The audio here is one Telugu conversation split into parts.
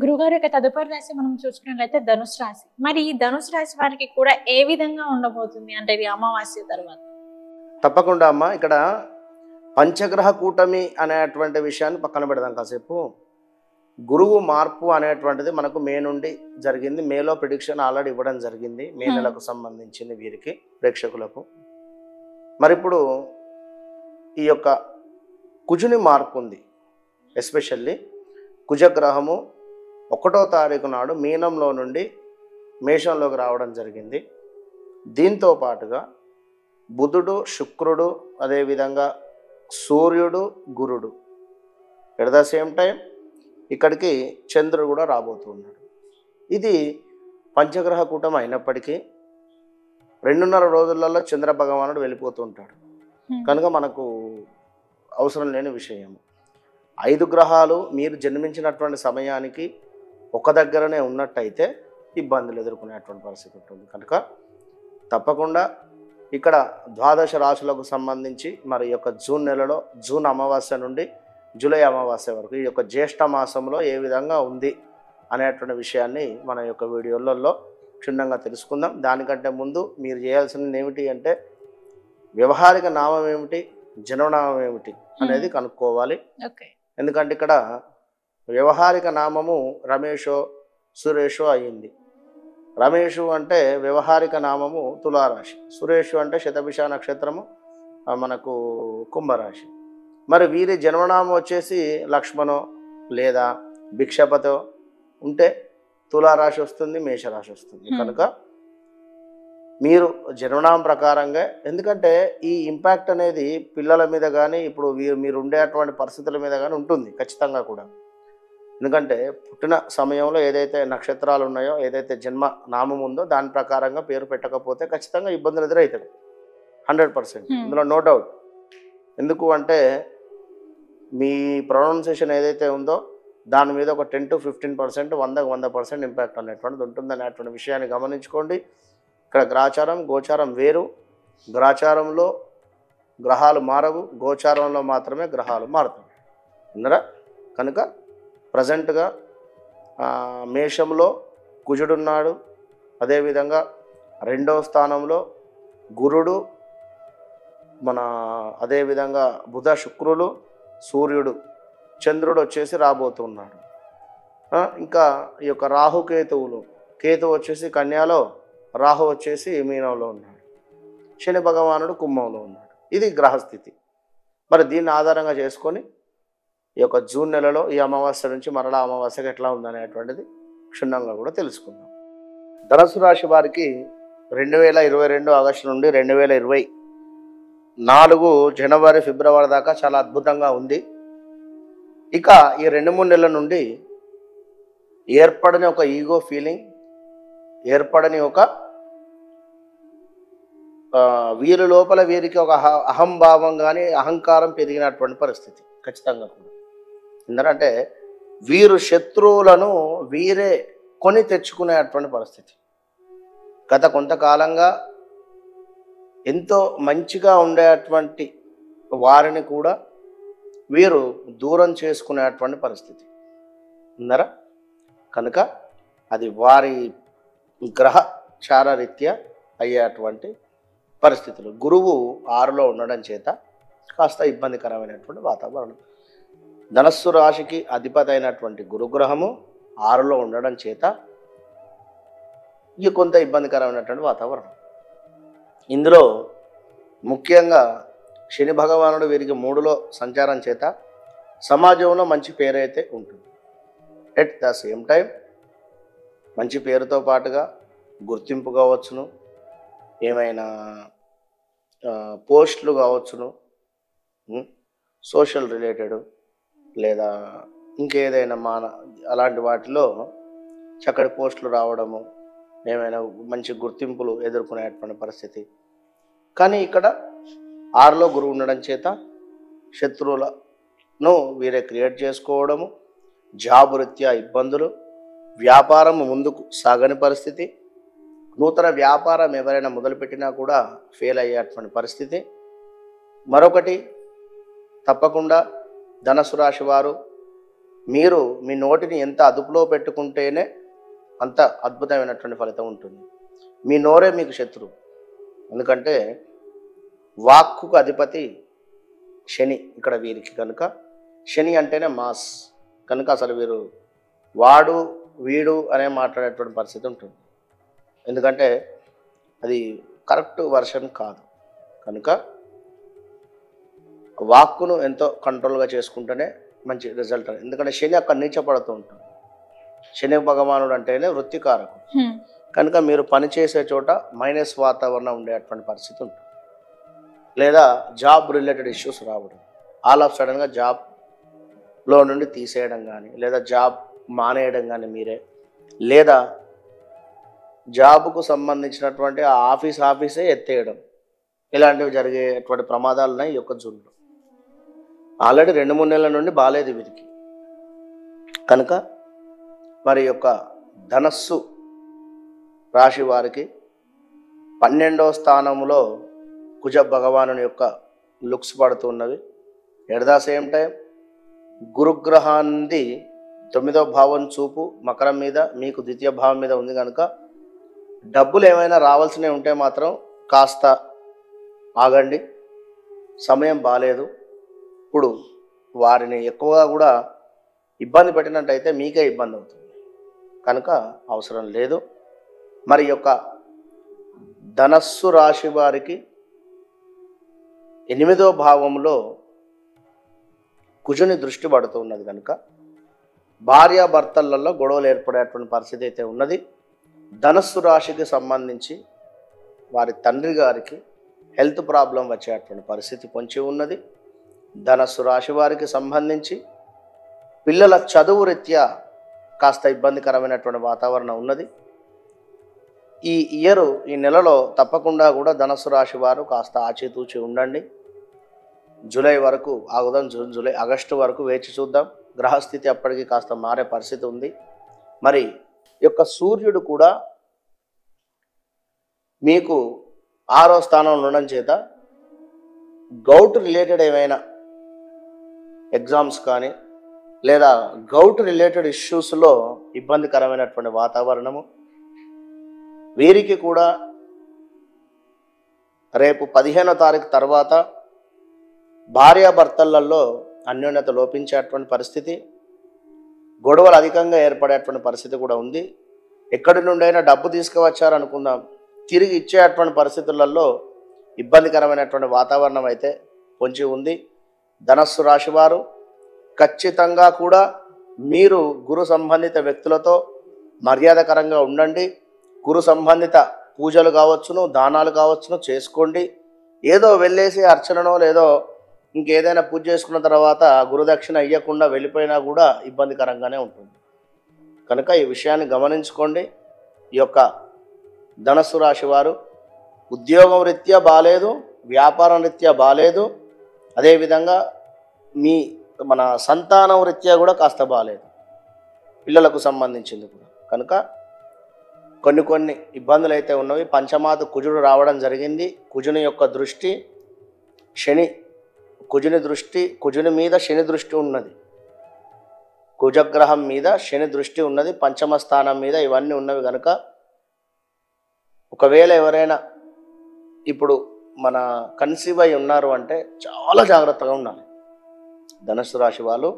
గురుగారు యొక్క తదుపరి రాశి మనం చూసుకున్నట్లయితే ధనుసు రాశి. మరి ఈ ధనుసు రాశి వారికి కూడా ఏ విధంగా ఉండబోతుంది అంటే ఇది అమావాస్య తర్వాత? తప్పకుండా అమ్మ, ఇక్కడ పంచగ్రహ కూటమి అనేటువంటి విషయాన్ని పక్కన పెడదాం కాసేపు. గురువు మార్పు అనేటువంటిది మనకు మే నుండి జరిగింది. మేలో ప్రిడిక్షన్ ఆల్రెడీ ఇవ్వడం జరిగింది, మే నెలకు సంబంధించింది వీరికి ప్రేక్షకులకు. మరి ఇప్పుడు ఈ యొక్క కుజుని మార్పు ఉంది. ఎస్పెషల్లీ కుజగ్రహము 1వ తారీఖు నాడు మీనంలో నుండి మేషంలోకి రావడం జరిగింది. దీంతో పాటుగా బుధుడు, శుక్రుడు, అదేవిధంగా సూర్యుడు, గురుడు ఎట్ ద సేమ్ టైం ఇక్కడికి చంద్రుడు కూడా రాబోతున్నాడు. ఇది పంచగ్రహ కూటమి అయినప్పటికీ 2.5 రోజులలో చంద్ర భగవానుడు వెళ్ళిపోతూ ఉంటాడు కనుక మనకు అవసరం లేని విషయం. 5 గ్రహాలు మీరు జన్మించినటువంటి సమయానికి ఒక దగ్గరనే ఉన్నట్టయితే ఇబ్బందులు ఎదుర్కొనేటువంటి పరిస్థితి ఉంటుంది. కనుక తప్పకుండా ఇక్కడ ద్వాదశ రాశులకు సంబంధించి మరి యొక్క జూన్ నెలలో, జూన్ అమావాస్య నుండి జూలై అమావాస్య వరకు ఈ యొక్క జ్యేష్ఠ మాసంలో ఏ విధంగా ఉంది అనేటువంటి విషయాన్ని మన యొక్క వీడియోలలో క్షుణ్ణంగా తెలుసుకుందాం. దానికంటే ముందు మీరు చేయాల్సింది ఏమిటి అంటే వ్యవహారిక నామం ఏమిటి, జన్మనామం ఏమిటి అనేది కనుక్కోవాలి. ఎందుకంటే ఇక్కడ వ్యవహారిక నామము రమేషో, సురేషో అయ్యింది. రమేషు అంటే వ్యవహారిక నామము తులారాశి, సురేషు అంటే శతభిష నక్షత్రము మనకు కుంభరాశి. మరి వీరి జన్మనామం వచ్చేసి లక్ష్మణో లేదా భిక్షపతో ఉంటే తులారాశి వస్తుంది, మేషరాశి వస్తుంది. కనుక మీరు జన్మనామం ప్రకారంగా, ఎందుకంటే ఈ ఇంపాక్ట్ అనేది పిల్లల మీద కానీ ఇప్పుడు మీరు ఉండేటువంటి పరిస్థితుల మీద కానీ ఉంటుంది ఖచ్చితంగా కూడా. ఎందుకంటే పుట్టిన సమయంలో ఏదైతే నక్షత్రాలు ఉన్నాయో, ఏదైతే జన్మ నామం ఉందో దాని ప్రకారంగా పేరు పెట్టకపోతే ఖచ్చితంగా ఇబ్బందులు ఎదురవుతాయి 100%. ఇందులో నో డౌట్. ఎందుకు అంటే మీ ప్రొనౌన్సియేషన్ ఏదైతే ఉందో దాని మీద ఒక 10 to 15%, 100% ఇంపాక్ట్ అనేటువంటిది ఉంటుంది అనేటువంటి విషయాన్ని గమనించుకోండి. ఇక్కడ గ్రాచారం గోచారం వేరు. గ్రాచారంలో గ్రహాలు మారవు, గోచారంలో మాత్రమే గ్రహాలు మారుతాయి విన్నరా. కనుక ప్రజెంట్గా మేషంలో కుజుడున్నాడు, అదేవిధంగా 2వ స్థానంలో గురుడు, మన అదేవిధంగా బుధ, శుక్రులు, సూర్యుడు, చంద్రుడు వచ్చేసి రాబోతున్నాడు. ఇంకా ఈ యొక్క రాహుకేతువులు, కేతువు వచ్చేసి కన్యాలో, రాహు వచ్చేసి మీనంలో ఉన్నాడు, శని భగవానుడు కుంభంలో ఉన్నాడు. ఇది గ్రహస్థితి. మరి దీన్ని ఆధారంగా చేసుకొని ఈ యొక్క జూన్ నెలలో ఈ అమావాస్య నుంచి మరలా అమావాస్యకి ఎట్లా ఉందనేటువంటిది క్షుణ్ణంగా కూడా తెలుసుకుందాం. ధనుసు రాశి వారికి 2022 ఆగస్టు నుండి 2024 జనవరి, ఫిబ్రవరి దాకా చాలా అద్భుతంగా ఉంది. ఇక ఈ 2-3 నెలల నుండి ఏర్పడని ఒక ఈగో ఫీలింగ్, ఏర్పడని ఒక వీరి లోపల వీరికి ఒక అహంభావం కానీ అహంకారం పెరిగినటువంటి పరిస్థితి ఖచ్చితంగా కూడా. ఎందుకంటే వీరు శత్రువులను వీరే కొని తెచ్చుకునేటువంటి పరిస్థితి. గత కొంతకాలంగా ఎంతో మంచిగా ఉండేటువంటి వారిని కూడా వీరు దూరం చేసుకునేటువంటి పరిస్థితి ఉన్నారా. కనుక అది వారి గ్రహ చారరీత్యా అయ్యేటువంటి పరిస్థితులు. గురువు 6లో ఉండడం చేత కాస్త ఇబ్బందికరమైనటువంటి వాతావరణం. ధనస్సు రాశికి అధిపతి అయినటువంటి గురుగ్రహము 6లో ఉండడం చేత ఇక కొంత ఇబ్బందికరమైనటువంటి వాతావరణం. ఇందులో ముఖ్యంగా శని భగవానుడు వీరికి 3లో సంచారం చేత సమాజంలో మంచి పేరైతే ఉంటుంది. ఎట్ ద సేమ్ టైం మంచి పేరుతో పాటుగా గుర్తింపు కావచ్చును, ఏమైనా పోస్టులు కావచ్చును, సోషల్ రిలేటెడ్ లేదా ఇంకేదైనా అలాంటి వాటిలో చక్కటి పోస్టులు రావడము, ఏమైనా మంచి గుర్తింపులు ఎదుర్కొనేటువంటి పరిస్థితి. కానీ ఇక్కడ 6లో గురువు ఉండడం చేత శత్రువులను వీరే క్రియేట్ చేసుకోవడము, జాబ్ రీత్యా ఇబ్బందులు, వ్యాపారం ముందుకు సాగని పరిస్థితి, నూతన వ్యాపారం ఎవరైనా మొదలుపెట్టినా కూడా ఫెయిల్ అయ్యేటువంటి పరిస్థితి. మరొకటి తప్పకుండా ధనుసు రాశి వారు మీరు మీ నోటిని ఎంత అదుపులో పెట్టుకుంటేనే అంత అద్భుతమైనటువంటి ఫలితం ఉంటుంది. మీ నోరే మీకు శత్రువు. ఎందుకంటే వాక్కుకు అధిపతి శని ఇక్కడ వీరికి. కనుక శని అంటేనే మాస్. కనుక అసలు వీరు వాడు వీడు అనే మాట్లాడేటువంటి పరిస్థితి ఉంటుంది. ఎందుకంటే అది కరెక్ట్ వర్షన్ కాదు. కనుక వాక్కును ఎంతో కంట్రోల్గా చేసుకుంటేనే మంచి రిజల్ట్. ఎందుకంటే శని అక్కడ నీచపడుతూ ఉంటాడు. శని భగవానుడు అంటేనే వృత్తికారకుడు. కనుక మీరు పనిచేసే చోట మైనస్ వాతావరణం ఉండేటువంటి పరిస్థితి ఉంటుంది. లేదా జాబ్ రిలేటెడ్ ఇష్యూస్ రావడం, ఆల్ ఆఫ్ సడన్గా జాబ్లో నుండి తీసేయడం కానీ, లేదా జాబ్ మానేయడం కానీ మీరే, లేదా జాబ్కు సంబంధించినటువంటి ఆ ఆఫీసే ఎత్తేయడం, ఇలాంటివి జరిగేటువంటి ప్రమాదాలు ఉన్నాయి ఈ యొక్క జూన్లో. ఆల్రెడీ 2-3 నెలల నుండి బాలేదు వీరికి. కనుక మరి యొక్క ధనస్సు రాశి వారికి 12వ స్థానంలో కుజ భగవాను యొక్క లుక్స్ పడుతున్నవి. ఎట్ ద సేమ్ టైం గురుగ్రహాన్ని 9వ భావం చూపు మకరం మీద, మీకు ద్వితీయ భావం మీద ఉంది. కనుక డబ్బులు ఏమైనా రావాల్సినవి ఉంటే మాత్రం కాస్త ఆగండి, సమయం బాలేదు. ఇప్పుడు వారిని ఎక్కువగా కూడా ఇబ్బంది పెట్టినట్టయితే మీకే ఇబ్బంది అవుతుంది. కనుక అవసరం లేదు. మరి యొక్క ధనస్సు రాశి వారికి 8వ భావంలో కుజుని దృష్టి పడుతూ ఉన్నది. కనుక భార్యాభర్తలలో గొడవలు ఏర్పడేటువంటి పరిస్థితి అయితే ఉన్నది. ధనస్సు రాశికి సంబంధించి వారి తండ్రి గారికి హెల్త్ ప్రాబ్లం వచ్చేటువంటి పరిస్థితి పొంచి ఉన్నది. ధనస్సు రాశి వారికి సంబంధించి పిల్లల చదువు రీత్యా కాస్త ఇబ్బందికరమైనటువంటి వాతావరణం ఉన్నది. ఈ నెలలో తప్పకుండా కూడా ధనస్సు రాశి వారు కాస్త ఆచితూచి ఉండండి. జూలై వరకు ఆగుదాం, జూలై ఆగస్టు వరకు వేచి చూద్దాం. గ్రహస్థితి అప్పటికి కాస్త మారే పరిస్థితి ఉంది. మరి యొక్క సూర్యుడు కూడా మీకు 6వ స్థానంలో ఉండడం చేత గౌట్ రిలేటెడ్ ఏమైనా ఎగ్జామ్స్ కానీ, లేదా గౌట్ రిలేటెడ్ ఇష్యూస్లో ఇబ్బందికరమైనటువంటి వాతావరణము వీరికి కూడా రేపు 15వ తారీఖు తర్వాత భార్యాభర్తలలో అన్యోన్యత లోపించేటువంటి పరిస్థితి, గొడవలు అధికంగా ఏర్పడేటువంటి పరిస్థితి కూడా ఉంది. ఎక్కడి నుండైనా డబ్బు తీసుకువచ్చారనుకుందాం, తిరిగి ఇచ్చేటువంటి పరిస్థితులలో ఇబ్బందికరమైనటువంటి వాతావరణం అయితే పొంచి ఉంది. ధనస్సు రాశి వారు ఖచ్చితంగా కూడా మీరు గురు సంబంధిత వ్యక్తులతో మర్యాదకరంగా ఉండండి. గురు సంబంధిత పూజలు కావచ్చును, దానాలు కావచ్చును చేసుకోండి. ఏదో వెళ్ళేసి అర్చననో లేదో ఇంకేదైనా పూజ చేసుకున్న తర్వాత గురుదక్షిణ ఇవ్వకుండా వెళ్ళిపోయినా కూడా ఇబ్బందికరంగానే ఉంటుంది. కనుక ఈ విషయాన్ని గమనించుకోండి. ఈ యొక్క ధనస్సు రాశి వారు ఉద్యోగం రీత్యా బాలేదు, వ్యాపారం రీత్యా బాలేదు, అదేవిధంగా మన సంతానం రీత్యా కూడా కాస్త బాలేదు, పిల్లలకు సంబంధించింది కూడా. కనుక కొన్ని ఇబ్బందులు అయితే ఉన్నవి. పంచమాత కుజుడు రావడం జరిగింది. కుజుని యొక్క దృష్టి కుజుని మీద శని దృష్టి ఉన్నది. కుజగ్రహం మీద శని దృష్టి ఉన్నది, పంచమ స్థానం మీద ఇవన్నీ ఉన్నవి. కనుక ఒకవేళ ఎవరైనా ఇప్పుడు మన కన్సీవ్ అయి ఉన్నారు అంటే చాలా జాగ్రత్తగా ఉండాలి. ధనుస్సు రాశి వాళ్ళు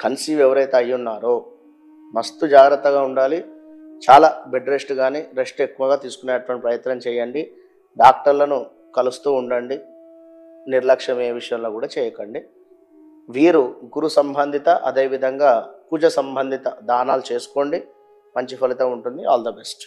కన్సీవ్ ఎవరైతే అయి ఉన్నారో మస్తు జాగ్రత్తగా ఉండాలి. చాలా బెడ్ రెస్ట్ కానీ రెస్ట్ ఎక్కువగా తీసుకునేటువంటి ప్రయత్నం చేయండి. డాక్టర్లను కలుస్తూ ఉండండి. నిర్లక్ష్యం ఏ విషయంలో కూడా చేయకండి. వీరు గురు సంబంధిత అదేవిధంగా కుజ సంబంధిత దానాలు చేసుకోండి. మంచి ఫలితం ఉంటుంది. All the best.